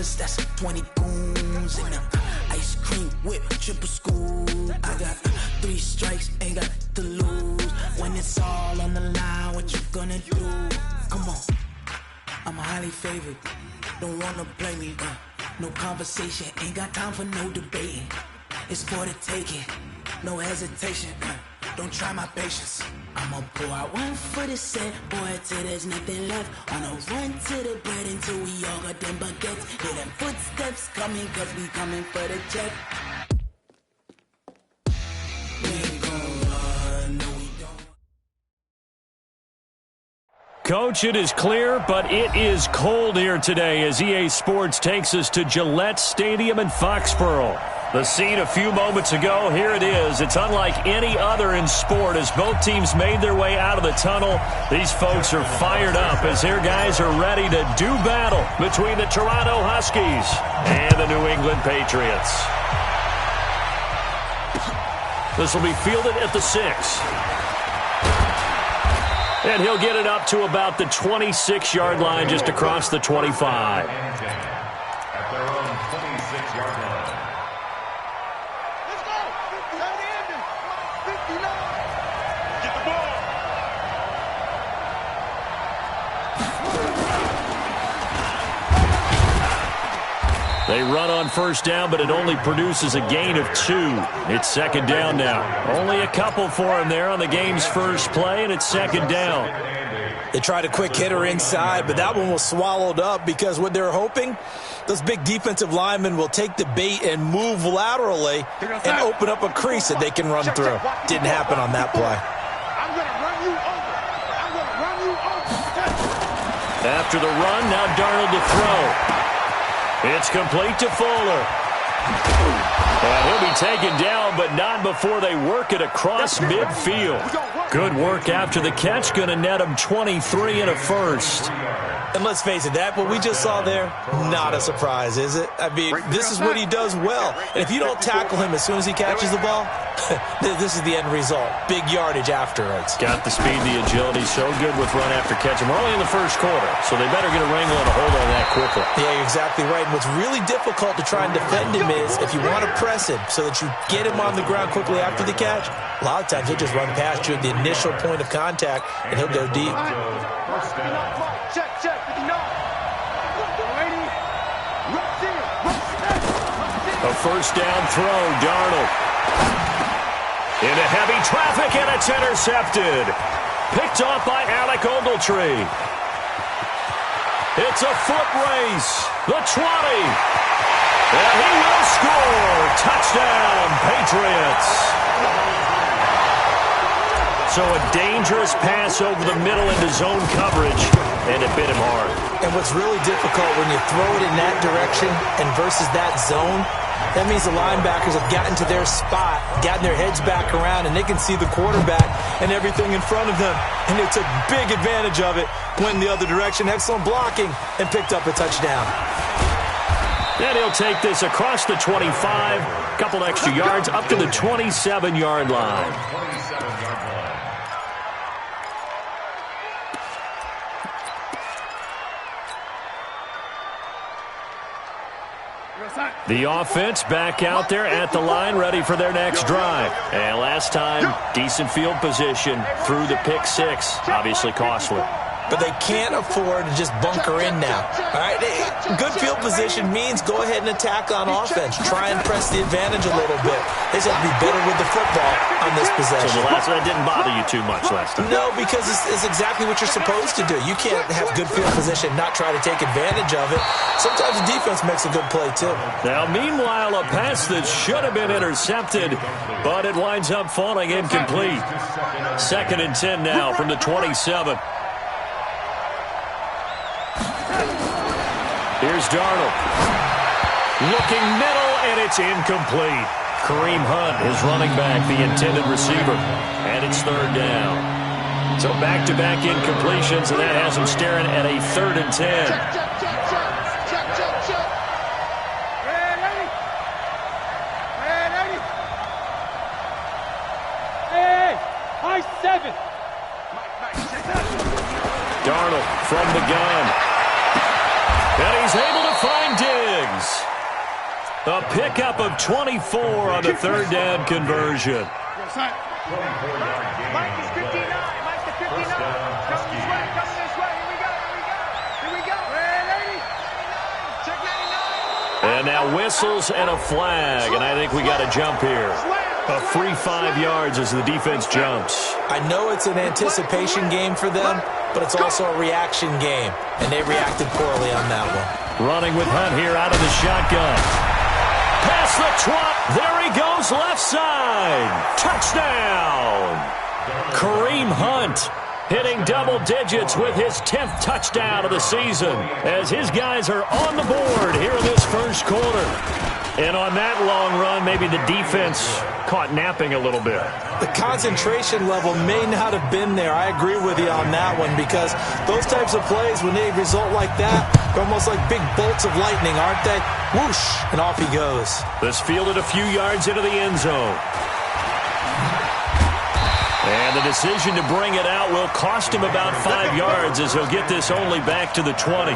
dollars, that's 20 goons. And ice cream whip, triple scoop. I got 3 strikes, ain't got to lose. When it's all on the line, what you gonna do? Come on, I'm highly favored. Don't wanna play me, no conversation, ain't got time for no debating. It's for the taking, no hesitation, don't try my patience. I'ma pour out one for the set, boy, till there's nothing left. On a run to the bread until we all got them baguettes. Hear them footsteps coming, cause we coming for the check. We ain't gon' run, no we don't. Coach, it is clear, but it is cold here today as EA Sports takes us to Gillette Stadium in Foxborough. The scene a few moments ago, here it is. It's unlike any other in sport as both teams made their way out of the tunnel. These folks are fired up as their guys are ready to do battle between the Toronto Huskies and the New England Patriots. This will be fielded at the 6. And he'll get it up to about the 26-yard line just across the 25. At their own 26-yard line. They run on first down, but it only produces a gain of 2. It's second down now. Only a couple for him there on the game's first play, and it's second down. They tried a quick hitter inside, but that one was swallowed up because what they're hoping, those big defensive linemen will take the bait and move laterally and open up a crease that they can run through. Didn't happen on that play. After the run, now Darnold to throw. It's complete to Fuller. And he'll be taken down, but not before they work it across midfield. Good work after the catch. Going to net him 23 and a first. And let's face it, that what we just saw there, not a surprise, is it? I mean, this is what he does well. And if you don't tackle him as soon as he catches the ball, this is the end result. Big yardage afterwards. Got the speed, the agility, so good with run after catch. And we're only in the first quarter, so they better get a wrangle and a hold on that quickly. Yeah, you're exactly right. And what's really difficult to try and defend him is if you want to press him so that you get him on the ground quickly after the catch, a lot of times he'll just run past you at the initial point of contact, and he'll go deep. Check. A first down throw, Darnold. Into heavy traffic, and it's intercepted. Picked off by Alec Ogletree. It's a foot race. The 20. And he will score. Touchdown, Patriots. So a dangerous pass over the middle into zone coverage, and it bit him hard. And what's really difficult when you throw it in that direction and versus that zone, that means the linebackers have gotten to their spot, gotten their heads back around, and they can see the quarterback and everything in front of them. And they took big advantage of it, went in the other direction, excellent blocking, and picked up a touchdown. And he'll take this across the 25, a couple extra yards, up to the 27-yard line. The offense back out there at the line, ready for their next drive. And last time, decent field position through the pick 6, obviously costly. But they can't afford to just bunker in now. All right, good field position means go ahead and attack on offense. Try and press the advantage a little bit. They just have to be better with the football on this possession. So that didn't bother you too much last time? No, because it's exactly what you're supposed to do. You can't have good field position, not try to take advantage of it. Sometimes the defense makes a good play, too. Now, meanwhile, a pass that should have been intercepted, but it winds up falling incomplete. 2nd and 10 now from the 27. Here's Darnold. Looking middle, and it's incomplete. Kareem Hunt is running back, the intended receiver. And it's 3rd down. So back-to-back incompletions, and that has him staring at a 3rd and 10. Hey, high 7. Darnold from the gun. And he's able to find Diggs. wins. A pickup of 24 on the third down conversion. Mike is 59. Mike to 59. Coming this way. Coming this way. Here we go. Here we go. Hey, lady. Check 99. And now whistles and a flag, and I think we got a jump here. A free 5 yards as the defense jumps. I know it's an anticipation game for them, but it's also a reaction game, and they reacted poorly on that one. Running with Hunt here out of the shotgun. Past the 20. There he goes, left side. Touchdown. Kareem Hunt hitting double digits with his 10th touchdown of the season as his guys are on the board here in this first quarter. And on that long run, maybe the defense caught napping a little bit. The concentration level may not have been there. I agree with you on that one because those types of plays, when they result like that, they're almost like big bolts of lightning, aren't they? Whoosh, and off he goes. This fielded a few yards into the end zone. And the decision to bring it out will cost him about 5 yards as he'll get this only back to the 20.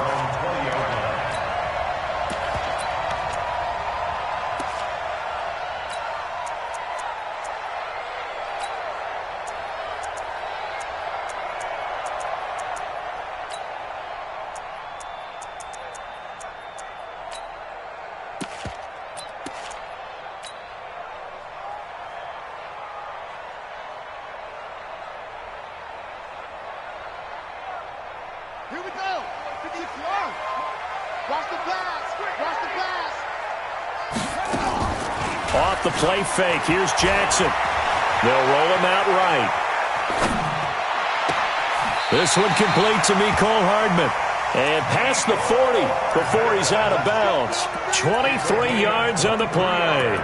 Here we go. 56 yards. Watch the pass. Watch the pass. Off the play fake. Here's Jackson. They'll roll him out right. This one complete to Mecole Hardman. And past the 40 before he's out of bounds. 23 yards on the play.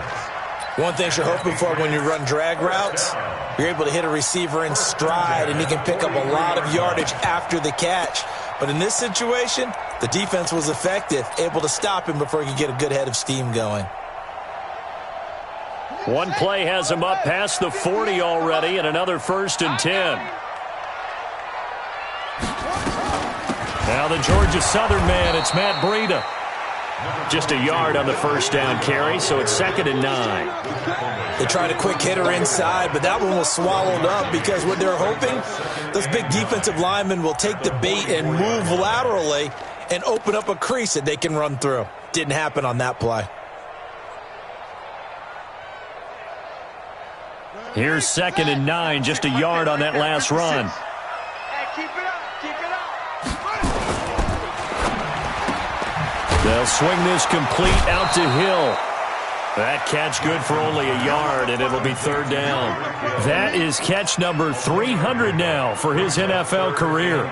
One thing you're hoping for when you run drag routes, you're able to hit a receiver in stride, and he can pick up a lot of yardage after the catch. But in this situation, the defense was effective, able to stop him before he could get a good head of steam going. One play has him up past the 40 already, and another 1st and 10. Now the Georgia Southern man, it's Matt Breida. Just a yard on the first down carry, so it's 2nd and 9. They tried a quick hitter inside, but that one was swallowed up because what they're hoping, those big defensive linemen will take the bait and move laterally and open up a crease that they can run through. Didn't happen on that play. Here's 2nd and 9, just a yard on that last run. Hey, keep it up. Keep it up. They'll swing this complete out to Hill. That catch good for only a yard, and it'll be 3rd down. That is catch number 300 now for his NFL career.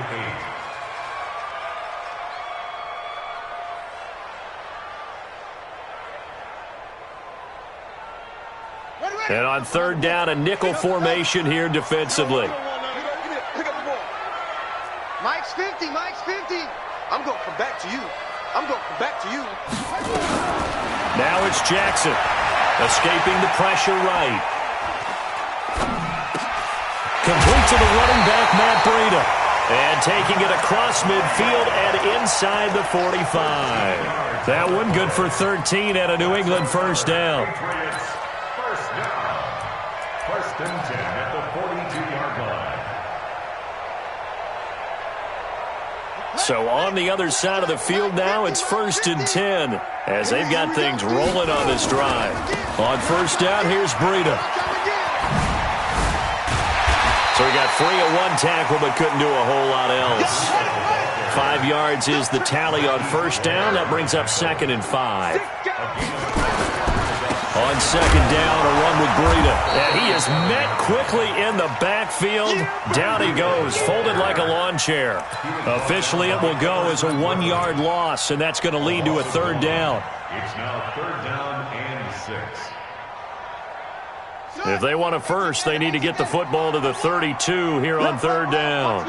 And on 3rd down, a nickel formation here defensively. Mike's 50. Mike's 50. I'm going to come back to you. I'm going to come back to you. Now it's Jackson, escaping the pressure right. Complete to the running back, Matt Breida. And taking it across midfield and inside the 45. That one good for 13 at a New England 1st down. First down. 1st and 10 at the 42-yard line. So on the other side of the field now, it's 1st and 10 as they've got things rolling on this drive. On 1st down, here's Breida. So he got free of one tackle but couldn't do a whole lot else. 5 yards is the tally on 1st down. That brings up 2nd and 5. On 2nd down, a run with Breida. And he is met quickly in the backfield. Down he goes, folded like a lawn chair. Officially, it will go as a 1-yard loss, and that's going to lead to a 3rd down. It's now 3rd down and 6. If they want a first, they need to get the football to the 32 here on 3rd down.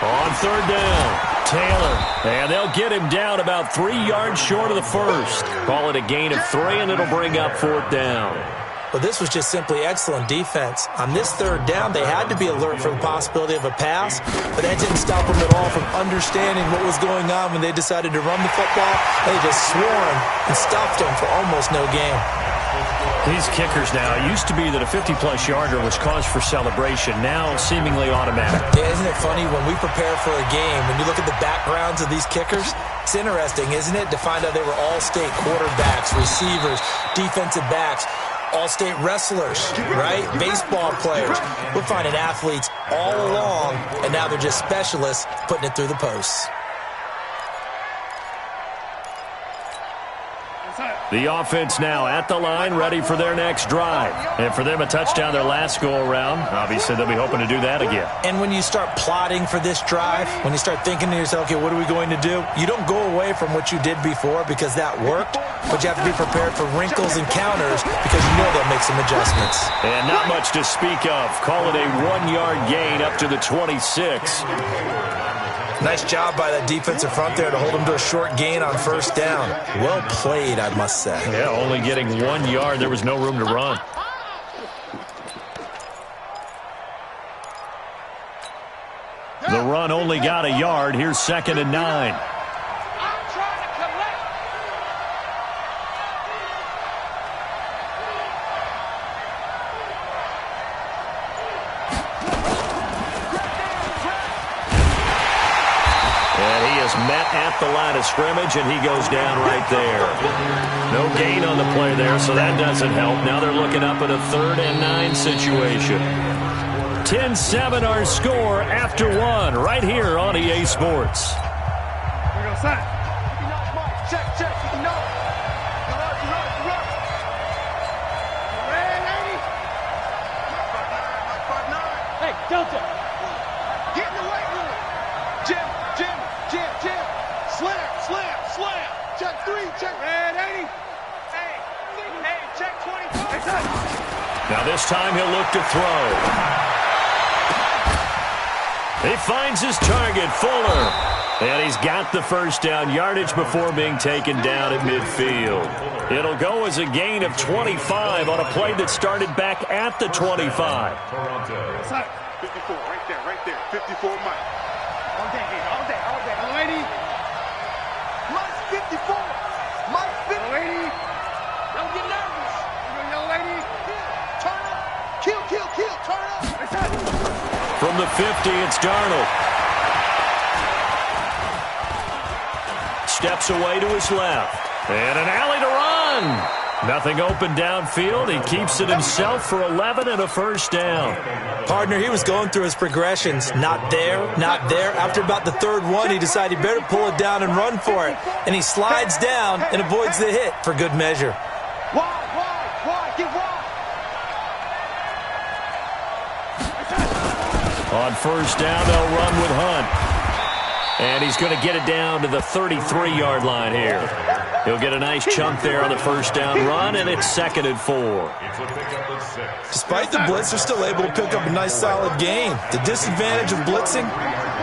On 3rd down, Taylor. And they'll get him down about 3 yards short of the first. Call it a gain of 3, and it'll bring up 4th down. Well, this was just simply excellent defense. On this third down, they had to be alert for the possibility of a pass, but that didn't stop them at all from understanding what was going on when they decided to run the football. They just swarmed and stuffed them for almost no gain. These kickers now, it used to be that a 50-plus yarder was cause for celebration, now seemingly automatic. Yeah, isn't it funny when we prepare for a game, when you look at the backgrounds of these kickers, it's interesting, isn't it, to find out they were all-state quarterbacks, receivers, defensive backs, all-state wrestlers, right? Baseball players. We're finding athletes all along, and now they're just specialists putting it through the posts. The offense now at the line, ready for their next drive. And for them, a touchdown their last go-around. Obviously, they'll be hoping to do that again. And when you start plotting for this drive, when you start thinking to yourself, okay, what are we going to do? You don't go away from what you did before because that worked, but you have to be prepared for wrinkles and counters because you know they'll make some adjustments. And not much to speak of. Call it a 1-yard gain up to the 26. Nice job by that defensive front there to hold them to a short gain on first down. Well played, I must say. Yeah, only getting 1 yard. There was no room to run. The run only got a yard. Here's 2nd and 9. Met at the line of scrimmage, and he goes down right there. No gain on the play there, so that doesn't help. Now they're looking up at a 3rd and 9 situation. 10-7 our score after 1 right here on EA Sports. Hey, Delta. Get in the weight room. Jim. Slam. Check 3, check. Red 80. Hey, check 24. Now this time he'll look to throw. He finds his target, Fuller. And he's got the first down yardage before being taken down at midfield. It'll go as a gain of 25 on a play that started back at the 25. 54, right there. 54, Mike. All day. Lady. Mike's 54. Mike's 50. Lady. Don't get nervous. Young lady. Turn up. Kill. Turn up. From the 50, it's Darnold. Steps away to his left. And an alley to run. Nothing open downfield. He keeps it himself for 11 and a first down. Partner, he was going through his progressions. Not there. After about the 3rd one, he decided he better pull it down and run for it. And he slides down and avoids the hit for good measure. Wide. Get wide. On first down, they'll run with Hunt. And he's going to get it down to the 33-yard line here. He'll get a nice chunk there on the first down run, and it's 2nd and 4. Despite the blitz, they're still able to pick up a nice solid gain. The disadvantage of blitzing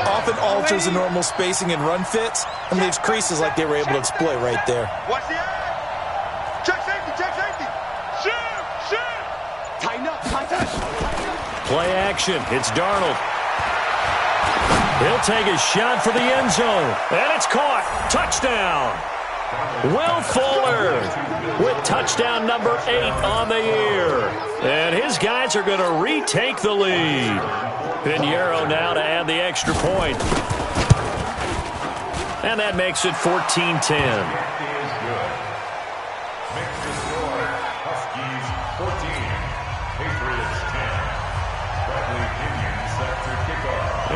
often alters the normal spacing and run fits and leaves creases like they were able to exploit right there. Watch the eye. Check safety. Shoot. Tighten up. Play action. It's Darnold. He'll take a shot for the end zone. And it's caught. Touchdown. Will Fuller with touchdown number 8 on the year. And his guys are going to retake the lead. Pinheiro now to add the extra point. And that makes it 14-10.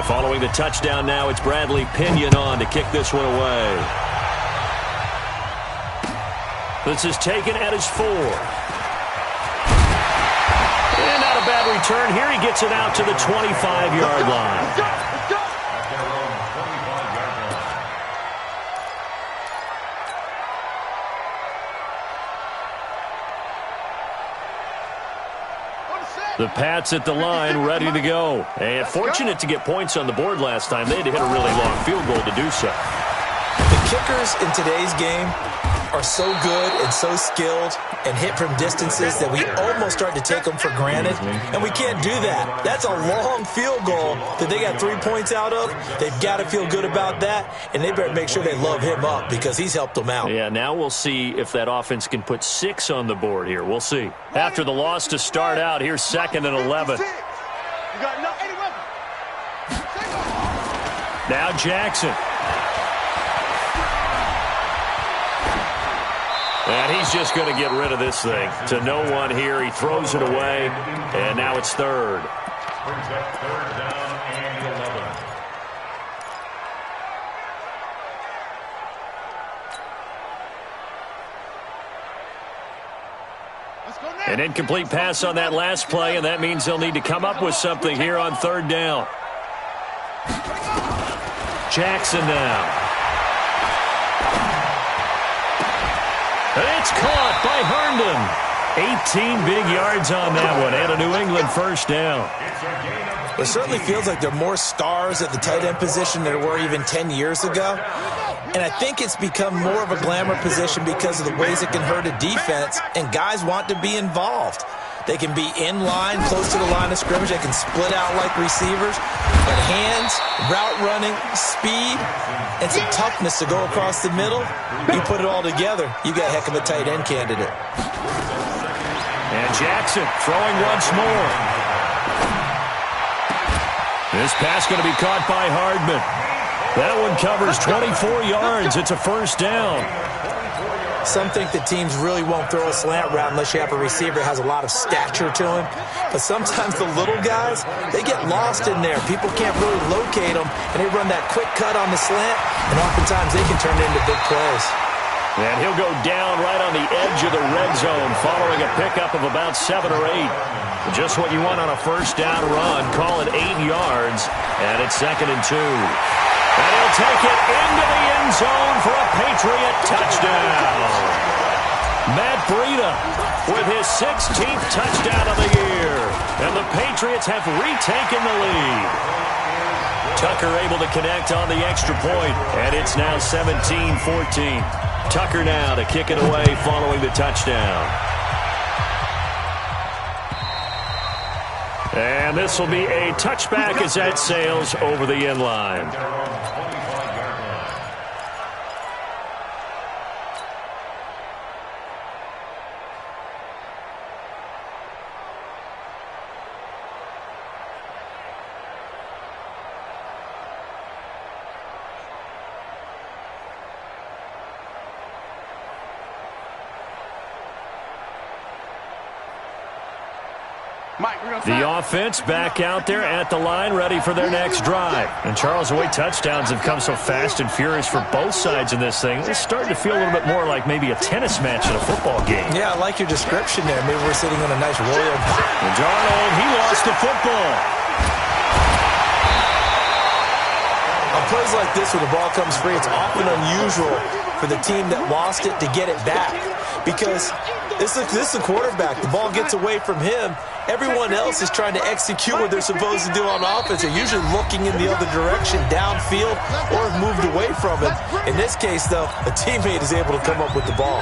Following the touchdown now, it's Bradley Pinion on to kick this one away. This is taken at his 4. And not a bad return here. He gets it out to the 25-yard line. The Pats at the line, ready to go. And fortunate to get points on the board last time. They had to hit a really long field goal to do so. The kickers in today's game are so good and so skilled and hit from distances that we almost start to take them for granted, and we can't do that. That's a long field goal that they got 3 points out of. They've got to feel good about that, and they better make sure they love him up because he's helped them out. Yeah, now we'll see if that offense can put 6 on the board here. We'll see. After the loss to start out, here's 2nd and 11. Now Jackson. And he's just going to get rid of this thing. To no one here. He throws it away. And now it's 3rd. Brings up 3rd down and 11. An incomplete pass on that last play, and that means they'll need to come up with something here on 3rd down. Jackson now. It's caught by Herndon. 18 big yards on that one, and a New England 1st down. It certainly feels like there are more stars at the tight end position than there were even 10 years ago. And I think it's become more of a glamour position because of the ways it can hurt a defense, and guys want to be involved. They can be in line, close to the line of scrimmage. They can split out like receivers. But hands, route running, speed, and some toughness to go across the middle, you put it all together, you got a heck of a tight end candidate. And Jackson throwing once more. This pass going to be caught by Hardman. That one covers 24 yards. It's a 1st down. Some think that teams really won't throw a slant route unless you have a receiver that has a lot of stature to him. But sometimes the little guys, they get lost in there. People can't really locate them, and they run that quick cut on the slant, and oftentimes they can turn it into big plays. And he'll go down right on the edge of the red zone following a pickup of about 7 or 8. Just what you want on a 1st down run. Call it 8 yards, and it's 2nd and 2. And he'll take it into the end zone for a Patriot touchdown. Matt Breida with his 16th touchdown of the year. And the Patriots have retaken the lead. Tucker able to connect on the extra point, and it's now 17-14. Tucker now to kick it away following the touchdown. And this will be a touchback as that sails over the end line. The offense back out there at the line, ready for their next drive. And Charles, the way touchdowns have come so fast and furious for both sides in this thing, it's starting to feel a little bit more like maybe a tennis match in a football game. Yeah, I like your description there. Maybe we're sitting on a nice royal. And Darnold, he lost the football. On plays like this where the ball comes free, it's often unusual for the team that lost it to get it back. Because this is the quarterback. The ball gets away from him. Everyone else is trying to execute what they're supposed to do on offense. They're usually looking in the other direction, downfield, or have moved away from it. In this case, though, a teammate is able to come up with the ball.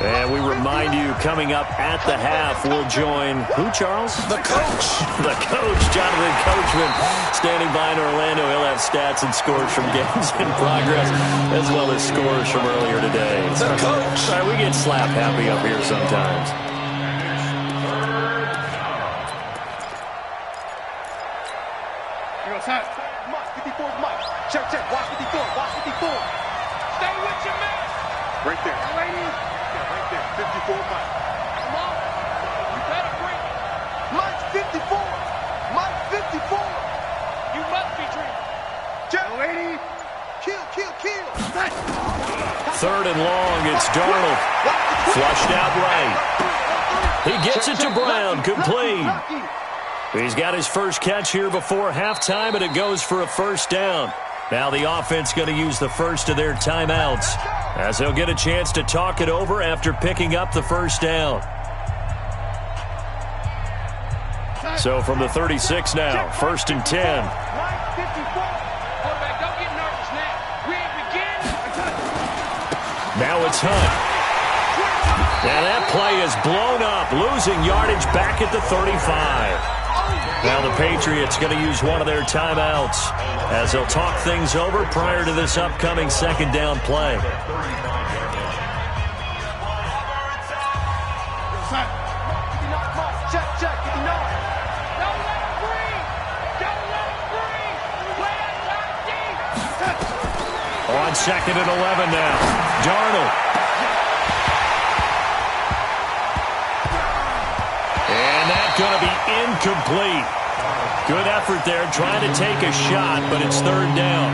And we remind you, coming up at the half, we'll join who, Charles? The coach. The coach, Jonathan Coachman, standing by in Orlando. He'll have stats and scores from games in progress, as well as scores from earlier today. The coach. All right, we get slap happy up here sometimes. Check, watch 54, watch 54. Stay with your man. Right there. Lady. Right there, 54 Mike. Come on. You better bring it. Mike's 54. Mike's 54. You must be dreaming. Check. Lady. Kill. 3rd and long, it's Darnold. Flushed out right. He gets it to Brown, complete. He's got his first catch here before halftime, and it goes for a 1st down. Now the offense going to use the first of their timeouts, as they'll get a chance to talk it over after picking up the 1st down. So from the 36 now, 1st and 10. Now it's Hunt. And that play is blown up, losing yardage back at the 35. Now the Patriots going to use one of their timeouts as they'll talk things over prior to this upcoming second down play. On second and 11 now. Darnold. And that's going to be incomplete. Good effort there trying to take a shot, but it's third down.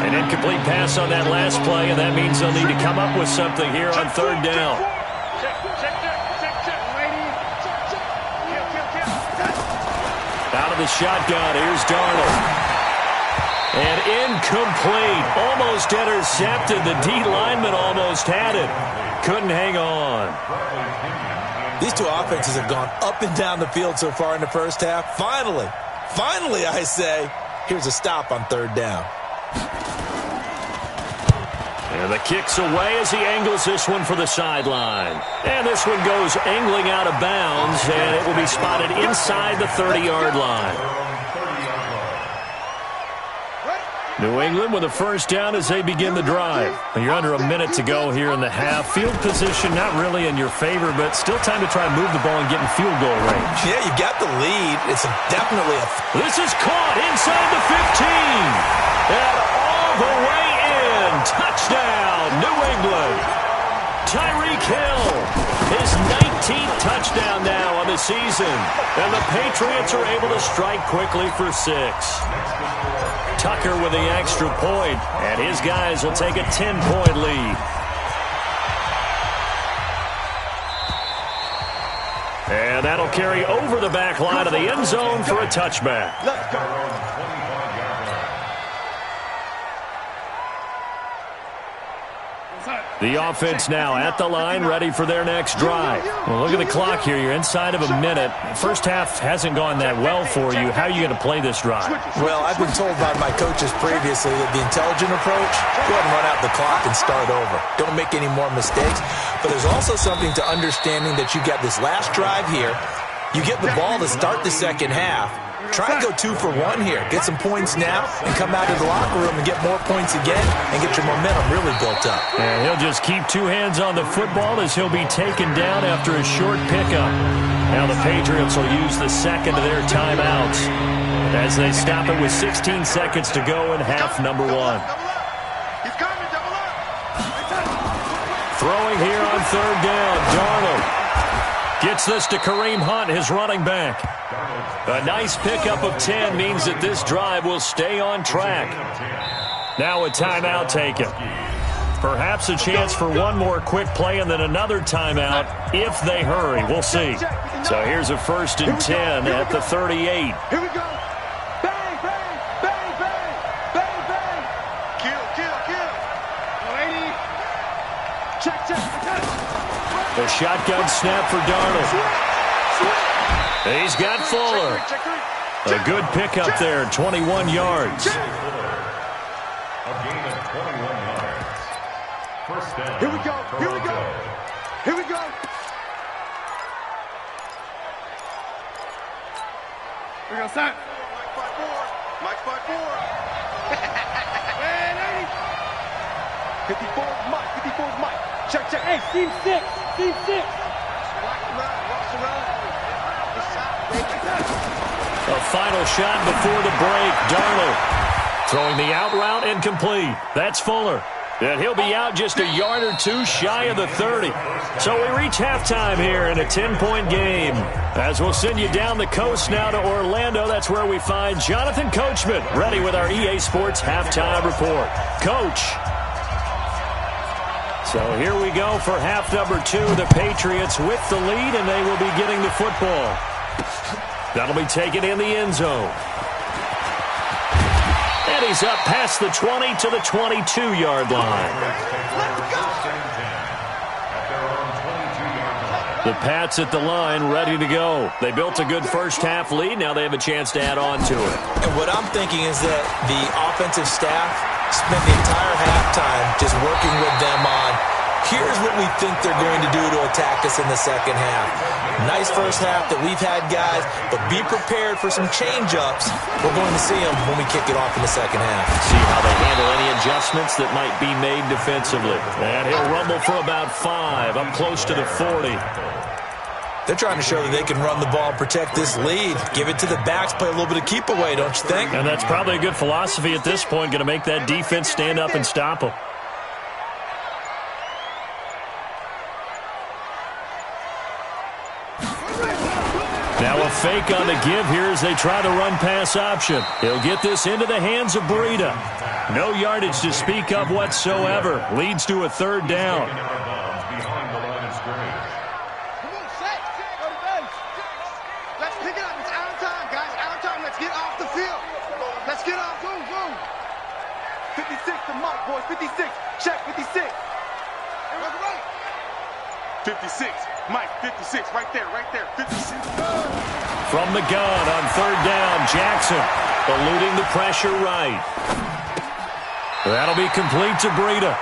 An incomplete pass on that last play, and that means they'll need to come up with something here on third down. Out of the shotgun, here's Darnold. And incomplete. Almost intercepted. The D lineman almost had it. Couldn't hang on. These two offenses have gone up and down the field so far in the first half. Finally, I say, here's a stop on third down. And the kick's away as he angles this one for the sideline. And this one goes angling out of bounds, and it will be spotted inside the 30-yard line. New England with a first down as they begin the drive. You're under a minute to go here in the half. Field position not really in your favor, but still time to try and move the ball and get in field goal range. Yeah, you got the lead. It's definitely a... This is caught inside the 15. And all the way in. Touchdown, New England. Tyreek Hill, his 19th touchdown now on the season. And the Patriots are able to strike quickly for 6. Tucker with the extra point, and his guys will take a 10-point lead. And that'll carry over the back line of the end zone for a touchback. Let's go. The offense now at the line, ready for their next drive. Well, look at the clock here. You're inside of a minute. First half hasn't gone that well for you. How are you going to play this drive? Well, I've been told by my coaches previously that the intelligent approach, go ahead and run out the clock and start over. Don't make any more mistakes. But there's also something to understanding that you got this last drive here. You get the ball to start the second half. Try and go 2 for 1 here. Get some points now and come out of the locker room and get more points again and get your momentum really built up. And he'll just keep 2 hands on the football as he'll be taken down after a short pickup. Now the Patriots will use the second of their timeouts as they stop it with 16 seconds to go in half number 1. Throwing here on third down, Darnold. Gets this to Kareem Hunt, his running back. A nice pickup of 10 means that this drive will stay on track. Now a timeout taken. Perhaps a chance for one more quick play and then another timeout if they hurry. We'll see. So here's a 1st and 10 at the 38. Here we go. Bang, bang, bang, bang, bang, bang. Kill, kill, kill. 80. Check. The shotgun snap for Darnold. He's got Fuller. A good pickup there, 21 yards. A gain of 21 yards. First down. Here we go. Here we go. Here we go. We're going to start. Mike 5-4. And 80. 54 is Mike. 54 is Mike. Check. Hey, Steve 6. Steve 6. Walks around. A final shot before the break. Darnold throwing the out route incomplete. That's Fuller. And he'll be out just a yard or 2 shy of the 30. So we reach halftime here in a 10-point game. As we'll send you down the coast now to Orlando, that's where we find Jonathan Coachman ready with our EA Sports halftime report. Coach. So here we go for half number 2. The Patriots with the lead, and they will be getting the football. That'll be taken in the end zone. And he's up past the 20 to the 22-yard line. The Pats at the line, ready to go. They built a good first-half lead. Now they have a chance to add on to it. And what I'm thinking is that the offensive staff spent the entire halftime just working with them on Here's what we think they're going to do to attack us in the second half. Nice first half that we've had, guys, but be prepared for some change-ups. We're going to see them when we kick it off in the second half. See how they handle any adjustments that might be made defensively. And he'll rumble for about 5, up close to the 40. They're trying to show that they can run the ball and protect this lead. Give it to the backs, play a little bit of keep away, don't you think? And that's probably a good philosophy at this point, going to make that defense stand up and stop them. Now a fake on the give here as they try the run-pass option. He'll get this into the hands of Breida. No yardage to speak of whatsoever. Leads to a third down. Let's pick it up. It's out of time, guys. Out of time. Let's get off the field. Let's get off. Move, move. 56 to Mike, boys. 56. Check 56. 56. Mike, 56. Right there, right there. 56. From the gun on third down, Jackson eluding the pressure right. That'll be complete to Breida.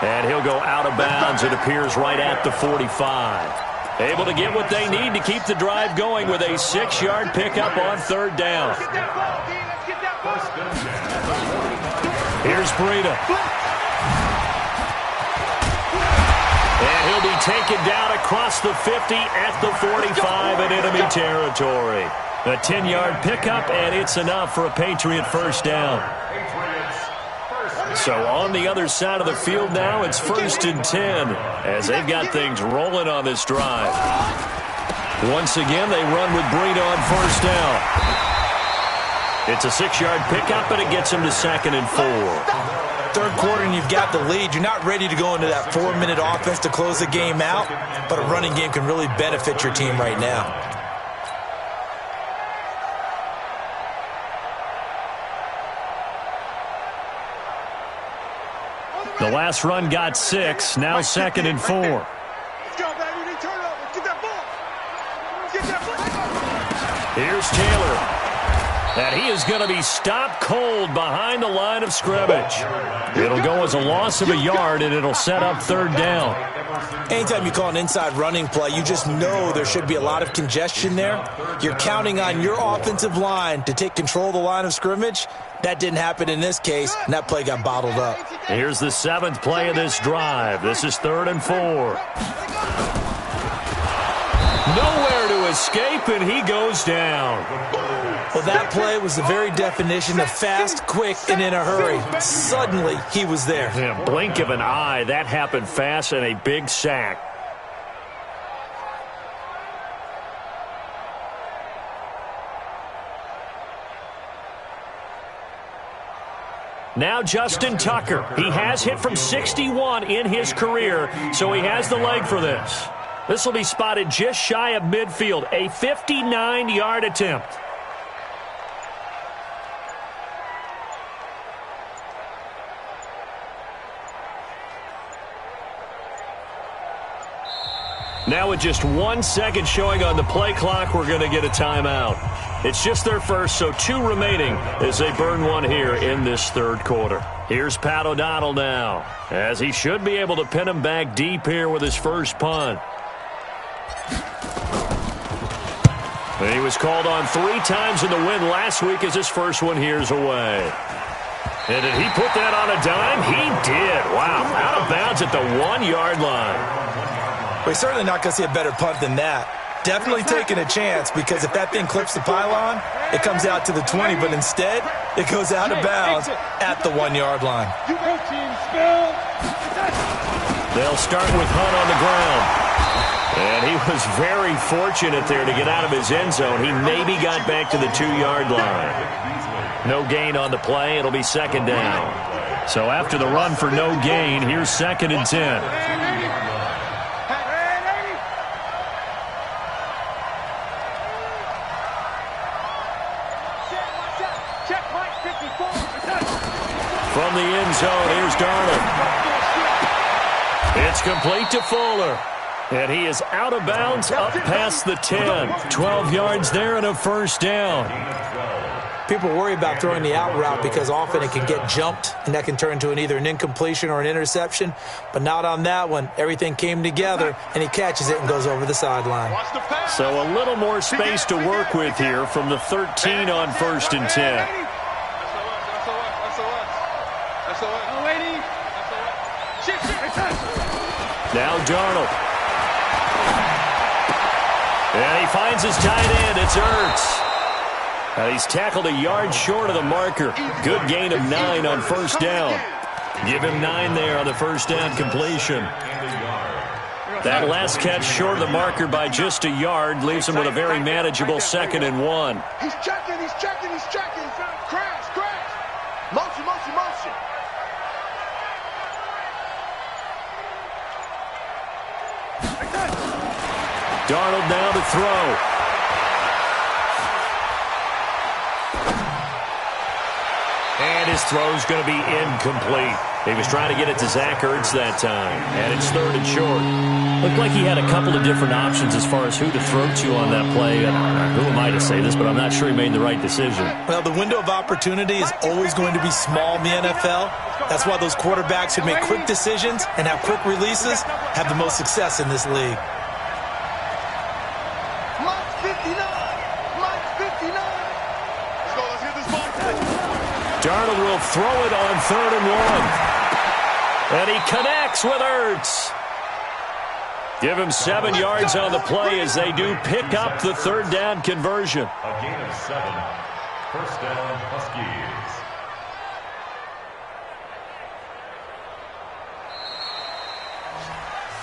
And he'll go out of bounds, it appears, right at the 45. Able to get what they need to keep the drive going with a 6-yard pickup on third down. Here's Breida. And he'll be taken down across the 50 at the 45 in enemy territory. A 10-yard pickup, and it's enough for a Patriot first down. So on the other side of the field now, it's 1st and 10 as they've got things rolling on this drive. Once again, they run with Breida on first down. It's a 6-yard pickup, and it gets them to 2nd and 4. Third quarter and you've got the lead. You're not ready to go into that 4-minute offense to close the game out, but a running game can really benefit your team right now. The last run got 6, now 2nd and 4. Let's go, baby. We turn it over. Let's get that ball. Let's get that ball. Here's Taylor. And he is going to be stopped cold behind the line of scrimmage. It'll go as a loss of a yard, and it'll set up third down. Anytime you call an inside running play, you just know there should be a lot of congestion there. You're counting on your offensive line to take control of the line of scrimmage. That didn't happen in this case, and that play got bottled up. Here's the 7th play of this drive. This is 3rd and 4. Nowhere to escape, and he goes down. Well, that play was the very definition of fast, quick, and in a hurry. Suddenly, he was there. Yeah, blink of an eye, that happened fast, and a big sack. Now Justin Tucker. He has hit from 61 in his career, so he has the leg for this. This will be spotted just shy of midfield, a 59-yard attempt. Now with just 1 second showing on the play clock, we're going to get a timeout. It's just their first, so 2 remaining as they burn one here in this third quarter. Here's Pat O'Donnell now, as he should be able to pin him back deep here with his first punt. And he was called on 3 times in the win last week as his first one here's away. And did he put that on a dime? He did. Wow, out of bounds at the 1-yard line. We're certainly not going to see a better punt than that. Definitely taking a chance, because if that thing clips the pylon, it comes out to the 20, but instead, it goes out of bounds at the 1-yard line. They'll start with Hunt on the ground. And he was very fortunate there to get out of his end zone. He maybe got back to the 2-yard line. No gain on the play. It'll be 2nd down. So after the run for no gain, here's 2nd and 10. From the end zone, here's Darnold. It's complete to Fuller. And he is out of bounds up past the 10. 12 yards there and a first down. People worry about throwing the out route because often it can get jumped, and that can turn into either an incompletion or an interception. But not on that one. Everything came together, and he catches it and goes over the sideline. So a little more space to work with here from the 13 on 1st and 10. Now Darnold. And he finds his tight end. It's Ertz. He's tackled a yard short of the marker. Good gain of 9 on 1st down. Give him 9 there on the 1st down completion. That last catch short of the marker by just a yard leaves him with a very manageable 2nd and 1. He's checking. Crash. Motion. Darnold now to throw. And his throw's going to be incomplete. He was trying to get it to Zach Ertz that time. And it's 3rd and short. Looked like he had a couple of different options as far as who to throw to on that play. Who am I to say this, but I'm not sure he made the right decision. Well, the window of opportunity is always going to be small in the NFL. That's why those quarterbacks who make quick decisions and have quick releases have the most success in this league. Darnold will throw it on 3rd and 1. And he connects with Ertz. Give him 7 yards on the play as they do pick up the 3rd down conversion. A gain of 7. 1st down, Huskies.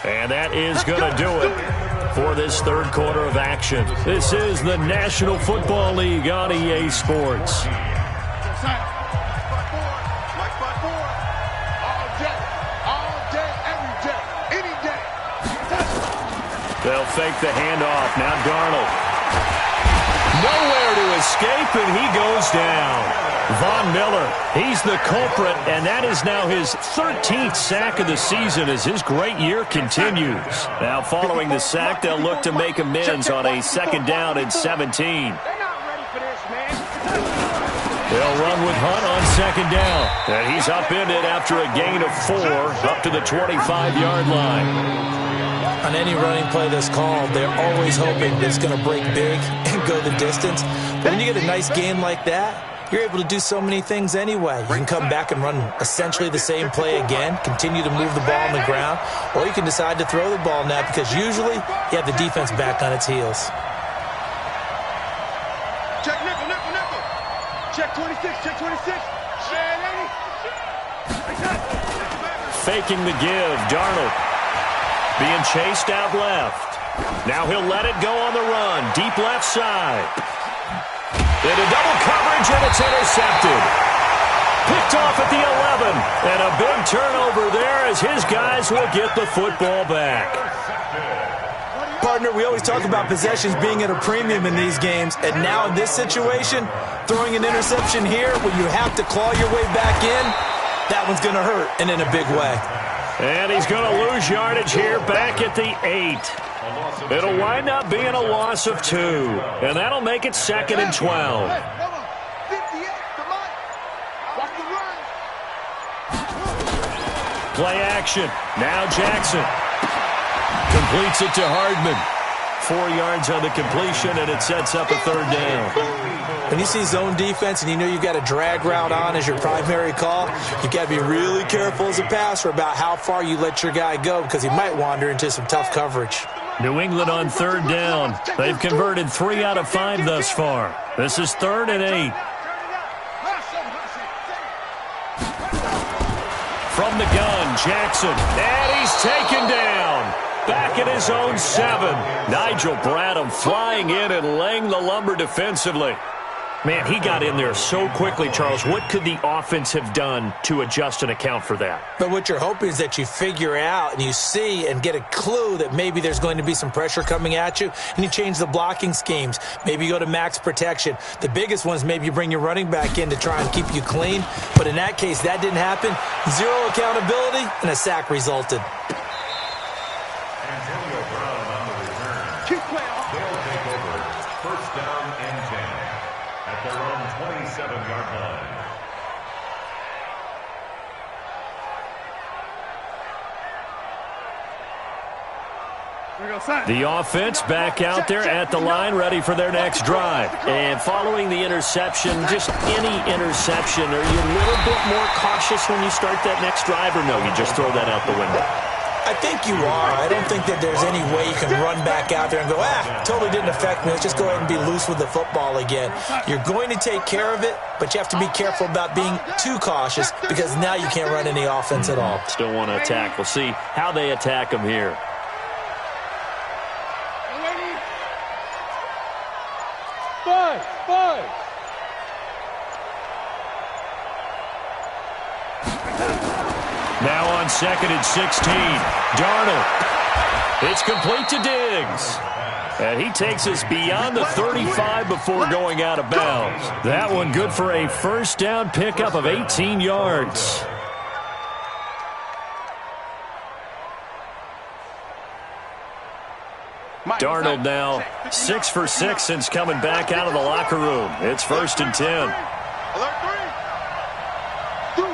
And that is going to do it for this 3rd quarter of action. This is the National Football League on EA Sports. They'll fake the handoff. Now Darnold. Nowhere to escape, and he goes down. Von Miller, he's the culprit, and that is now his 13th sack of the season as his great year continues. Now following the sack, they'll look to make amends on a 2nd down and 17. They'll run with Hunt on 2nd down. And he's upended after a gain of 4 up to the 25-yard line. On any running play that's called, they're always hoping that it's going to break big and go the distance. But when you get a nice game like that, you're able to do so many things anyway. You can come back and run essentially the same play again, continue to move the ball on the ground, or you can decide to throw the ball now because usually you have the defense back on its heels. Check nickel. Check 26. Faking the give, Darnold. Being chased out left. Now he'll let it go on the run. Deep left side. Into double coverage, and it's intercepted. Picked off at the 11. And a big turnover there as his guys will get the football back. Partner, we always talk about possessions being at a premium in these games. And now in this situation, throwing an interception here when you have to claw your way back in, that one's going to hurt, and in a big way. And he's going to lose yardage here back at the 8. It'll wind up being a loss of 2. And that'll make it 2nd and 12. Play action. Now Jackson. Completes it to Hardman. 4 yards on the completion, and it sets up a 3rd down. When you see zone defense and you know you've got a drag route on as your primary call, you've got to be really careful as a passer about how far you let your guy go because he might wander into some tough coverage. New England on 3rd down. They've converted 3 out of 5 thus far. This is 3rd and 8. From the gun, Jackson. And he's taken down. Back at his own 7. Nigel Bradham flying in and laying the lumber defensively. Man, he got in there so quickly, Charles. What could the offense have done to adjust and account for that? But what you're hoping is that you figure out and you see and get a clue that maybe there's going to be some pressure coming at you, and you change the blocking schemes. Maybe you go to max protection. The biggest one is maybe you bring your running back in to try and keep you clean. But in that case, that didn't happen. 0 accountability, and a sack resulted. at their own 27-yard line. The offense back out there at the line, ready for their next drive. And following the interception, just any interception, are you a little bit more cautious when you start that next drive, or no, you just throw that out the window? I think you are. I don't think that there's any way you can run back out there and go, totally didn't affect me. Let's just go ahead and be loose with the football again. You're going to take care of it, but you have to be careful about being too cautious because now you can't run any offense at all. Still want to attack. We'll see how they attack them here. Five. Now on 2nd and 16, Darnold. It's complete to Diggs. And he takes us beyond the 35 before going out of bounds. That one good for a first down pickup of 18 yards. Darnold now 6 for 6 since coming back out of the locker room. It's 1st and 10. Alert 3.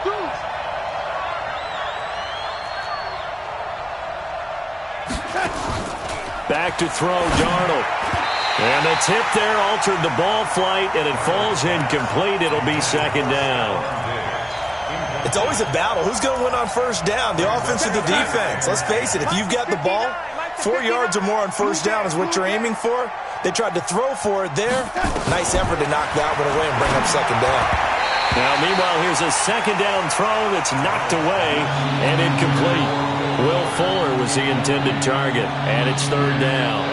Deuce. Back to throw, Darnold. And the tip there altered the ball flight, and it falls incomplete. It'll be 2nd down. It's always a battle. Who's going to win on first down, the offense or the defense? Let's face it, if you've got the ball, 4 yards or more on first down is what you're aiming for. They tried to throw for it there. Nice effort to knock that one away and bring up 2nd down. Now, meanwhile, here's a 2nd down throw that's knocked away and incomplete. Will Fuller was the intended target, and it's 3rd down.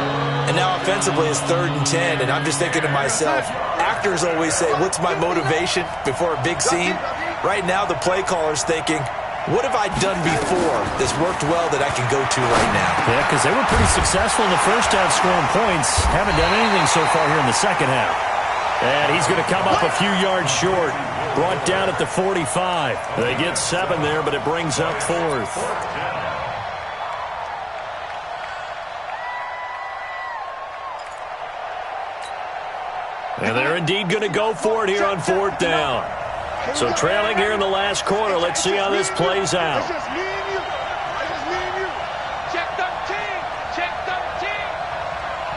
And now offensively it's 3rd and 10, and I'm just thinking to myself, actors always say, what's my motivation before a big scene? Right now the play caller's thinking, what have I done before that's worked well that I can go to right now? Yeah, because they were pretty successful in the first half scoring points. Haven't done anything so far here in the second half. And he's going to come up a few yards short. Brought down at the 45. They get 7 there, but it brings up 4th. And they're indeed going to go for it here on 4th down. So trailing here in the last quarter. Let's see how this plays out. It's just me and you. Check 13.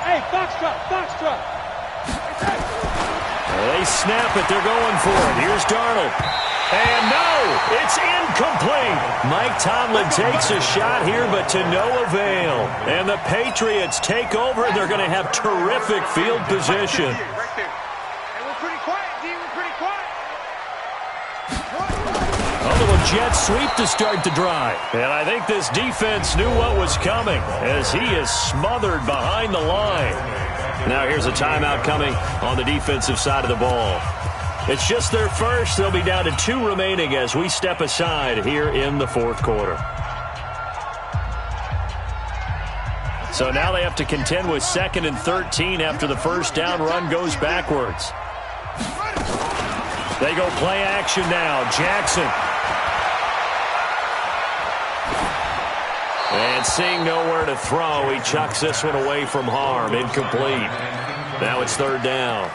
Hey, Foxtrot. They snap it. They're going for it. Here's Darnold. And no, it's incomplete. Mike Tomlin takes a shot here, but to no avail. And the Patriots take over, and they're going to have terrific field position. Right there. And we're pretty quiet, D. We're pretty quiet. A little jet sweep to start the drive. And I think this defense knew what was coming as he is smothered behind the line. Now here's a timeout coming on the defensive side of the ball. It's just their first. They'll be down to 2 remaining as we step aside here in the 4th quarter. So now they have to contend with 2nd and 13 after the first down run goes backwards. They go play action now. Jackson. And seeing nowhere to throw, he chucks this one away from harm. Incomplete. Now it's 3rd down.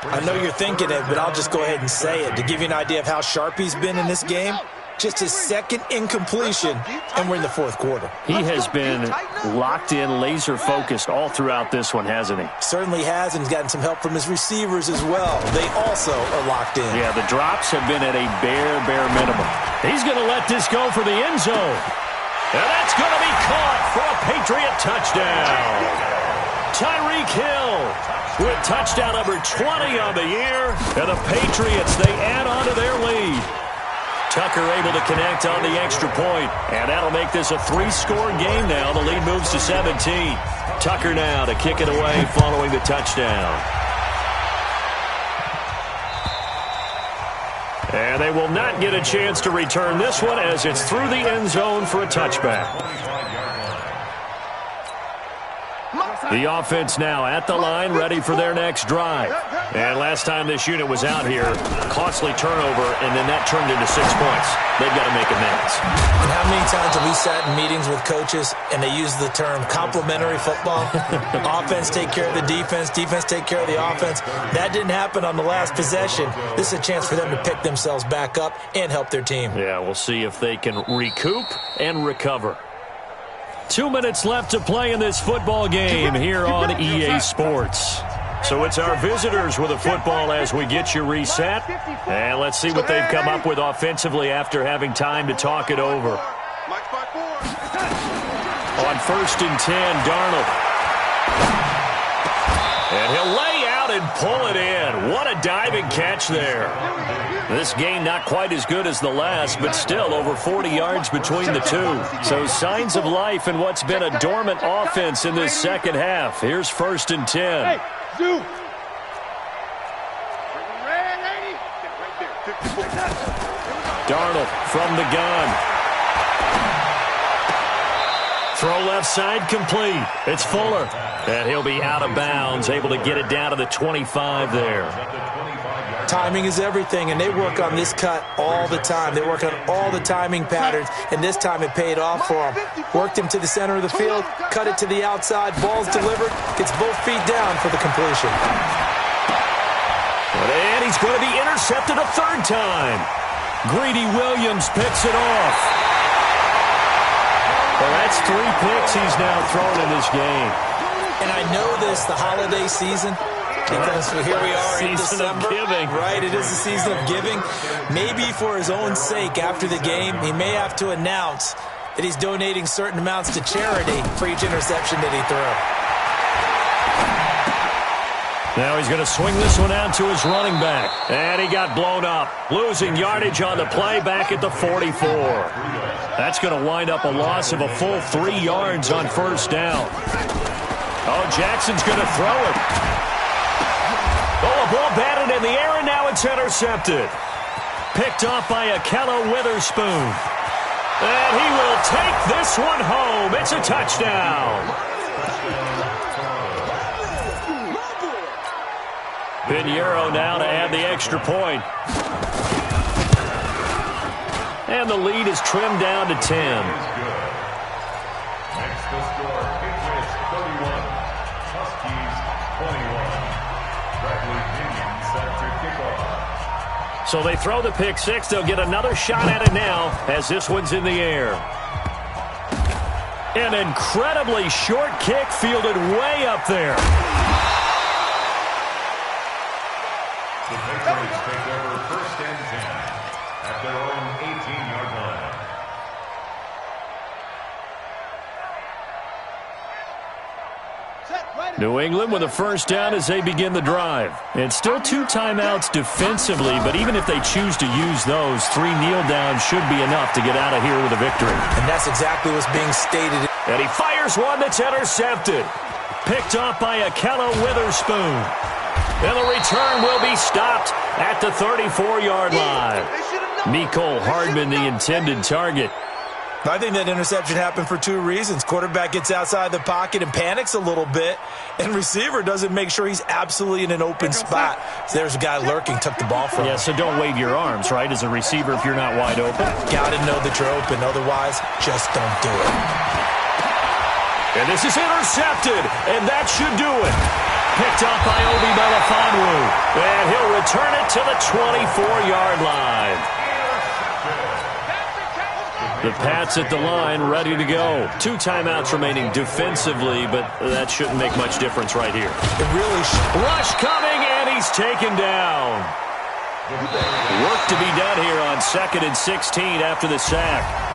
I know you're thinking it, but I'll just go ahead and say it. To give you an idea of how sharp he's been in this game, just his 2nd incompletion, and we're in the 4th quarter. He has been locked in, laser-focused all throughout this one, hasn't he? Certainly has, and he's gotten some help from his receivers as well. They also are locked in. Yeah, the drops have been at a bare minimum. He's going to let this go for the end zone. And that's going to be caught for a Patriot touchdown. Tyreek Hill with touchdown number 20 on the year. And the Patriots, they add on to their lead. Tucker able to connect on the extra point. And that'll make this a 3-score game now. The lead moves to 17. Tucker now to kick it away following the touchdown. And they will not get a chance to return this one as it's through the end zone for a touchback. The offense now at the line, ready for their next drive. And last time this unit was out here, costly turnover, and then that turned into 6 points. They've got to make amends. And how many times have we sat in meetings with coaches and they use the term complementary football? Offense take care of the defense, defense take care of the offense. That didn't happen on the last possession. This is a chance for them to pick themselves back up and help their team. Yeah, we'll see if they can recoup and recover. 2 minutes left to play in this football game here on EA Sports. So it's our visitors with a football as we get you reset. And let's see what they've come up with offensively after having time to talk it over. On 1st and 10, Darnold. And he'll lay out and pull it in. What a diving catch there. This game not quite as good as the last, but still over 40 yards between the two. So signs of life in what's been a dormant offense in this second half. Here's 1st and 10. Darnold from the gun. Throw left side complete. It's Fuller. And he'll be out of bounds, able to get it down to the 25 there. Timing is everything, and they work on this cut all the time. They work on all the timing patterns, and this time it paid off for them. Worked him to the center of the field, cut it to the outside, ball's delivered, gets both feet down for the completion. And he's going to be intercepted a third time. Greedy Williams picks it off. Well, that's 3 picks he's now thrown in this game. And I know this, the holiday season, because here we are in December. Giving. Right, it is the season of giving. Maybe for his own sake after the game, he may have to announce that he's donating certain amounts to charity for each interception that he threw. Now he's going to swing this one out to his running back. And he got blown up. Losing yardage on the play back at the 44. That's going to wind up a loss of a full 3 yards on 1st down. Oh, Jackson's going to throw it. Oh, a ball batted in the air, and now it's intercepted. Picked off by Akello Witherspoon. And he will take this one home. It's a touchdown. Pinheiro now to add the extra point. And the lead is trimmed down to 10. Next the score, Patriots 31, Huskies 21. Bradley Pinion set to kick off. So they throw the pick six. They'll get another shot at it now as this one's in the air. An incredibly short kick fielded way up there. The Patriots take over 1st and 10 at their own 18-yard line. New England with a 1st down as they begin the drive. And still 2 timeouts defensively, but even if they choose to use those, 3 kneel downs should be enough to get out of here with a victory. And that's exactly what's being stated. And he fires one that's intercepted. Picked off by Akello Witherspoon. And the return will be stopped at the 34-yard line. Mecole Hardman, the intended target. I think that interception happened for 2 reasons. Quarterback gets outside the pocket and panics a little bit, and receiver doesn't make sure he's absolutely in an open spot. So there's a guy lurking, took the ball from him. Yeah, so don't wave your arms, right, as a receiver if you're not wide open. Got to know that you're open. Otherwise, just don't do it. And this is intercepted, and that should do it. Picked up by Obi Melifonwu, and he'll return it to the 24-yard line. The Pats at the line, ready to go. 2 timeouts remaining defensively, but that shouldn't make much difference right here. It really Rush coming, and he's taken down. Work to be done here on 2nd and 16 after the sack.